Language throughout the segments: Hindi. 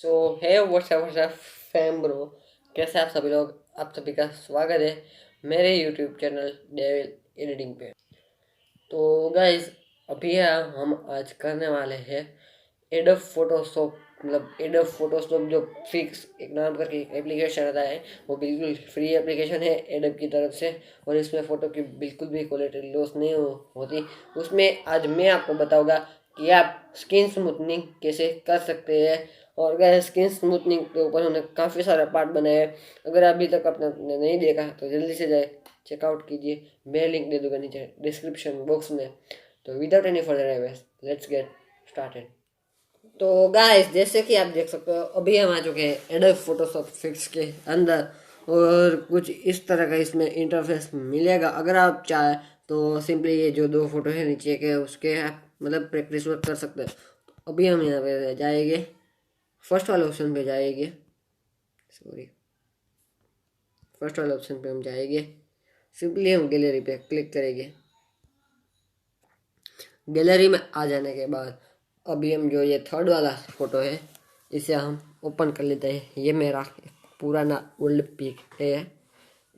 सो है व्हाट्सएप फैम ब्रो, कैसे आप सभी लोग। आप सभी का स्वागत है मेरे यूट्यूब चैनल डेविल एडिटिंग पे। तो गाइज अभी हम आज करने वाले हैं एडोब फोटोशॉप, मतलब एडोब फोटोशॉप जो फिक्स एक नाम करके एक एप्लीकेशन आता है, वो बिल्कुल फ्री एप्लीकेशन है एडोब की तरफ से। और इसमें फ़ोटो की बिल्कुल भी क्वालिटी लॉस नहीं होती। उसमें आज मैं आपको बताऊंगा कि आप स्किन स्मूथनिंग कैसे कर सकते हैं। और अगर स्किन स्मूथनिंग के ऊपर उन्होंने काफ़ी सारा पार्ट बनाया है। अगर अभी तक आपने नहीं देखा तो जल्दी से जाए चेकआउट कीजिए। मैं लिंक दे दूंगा नीचे डिस्क्रिप्शन बॉक्स में। तो without any further let's get started. तो गाइस जैसे कि आप देख सकते हो अभी हम आ चुके हैं एडोब फोटोशॉप फिक्स के अंदर। और कुछ इस तरह का इसमें इंटरफेस मिलेगा। अगर आप चाहे तो सिंपली ये जो दो फोटो है नीचे के उसके आप मतलब प्रैक्टिस वर्क कर सकते हैं। तो अभी हम यहाँ पे जाएंगे, फर्स्ट वाले ऑप्शन पे जाएंगे, सॉरी फर्स्ट वाले ऑप्शन पे हम जाएंगे। सिंपली हम गैलरी पे क्लिक करेंगे। गैलरी में आ जाने के बाद अभी हम जो ये थर्ड वाला फोटो है इसे हम ओपन कर लेते हैं। ये मेरा पुराना ओल्ड पिक है।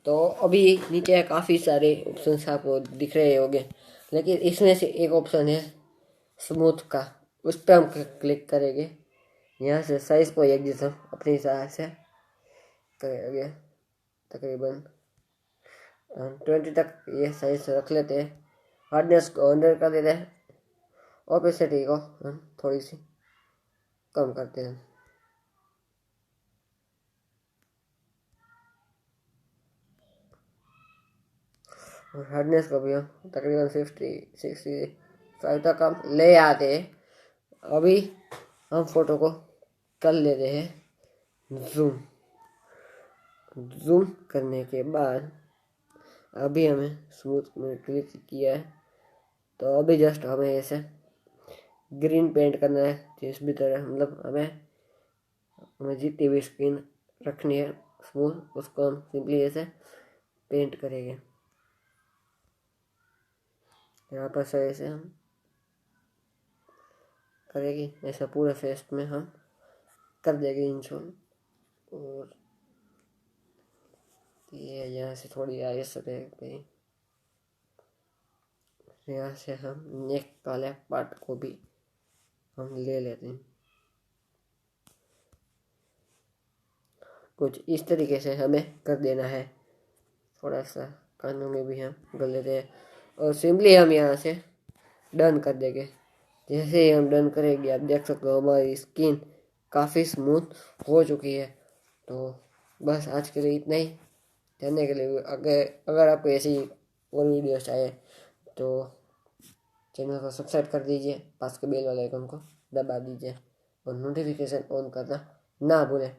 तो अभी नीचे काफ़ी सारे ऑप्शन आपको दिख रहे होंगे, लेकिन इसमें से एक ऑप्शन है स्मूथ का। उस पर हम क्लिक करेंगे। यहाँ से साइज़ को एडजस्ट हम अपने हिसाब से करेंगे। तकरीबन 20 तक ये साइज रख लेते हैं। हार्डनेस को 100 कर देते हैं। ओपेसिटी को हम थोड़ी सी कम करते हैं। और हार्डनेस को भी हम तकरीबन 65 तक हम ले आते हैं। अभी हम फोटो को कर लेते हैं जूम। जूम करने के बाद अभी हमें स्मूथ में क्लिक किया है। तो अभी जस्ट हमें ऐसे ग्रीन पेंट करना है जिस भी तरह, मतलब हमें जितनी भी स्क्रीन रखनी है स्मूथ उसको हम सिंपली ऐसे पेंट करेंगे। यहाँ पर से ऐसे हम करेंगे, ऐसा पूरे फेस में हम कर देंगे इंशॉल। और ये यहाँ से थोड़ी आगे सटे गई। यहाँ से हम नेक वाले पार्ट को भी हम ले लेते हैं। कुछ इस तरीके से हमें कर देना है। थोड़ा सा कानों में भी हम कर लेते हैं और सिंपली हम यहाँ से डन कर देंगे। जैसे ही हम डन करेंगे आप देख सकते हो हमारी स्किन काफ़ी स्मूथ हो चुकी है। तो बस आज के लिए इतना ही। जानने के लिए अगर अगर आपको ऐसी और वीडियोस चाहिए तो चैनल को सब्सक्राइब कर दीजिए, पास के बेल वाले आइकन को दबा दीजिए और नोटिफिकेशन ऑन करना ना भूलें।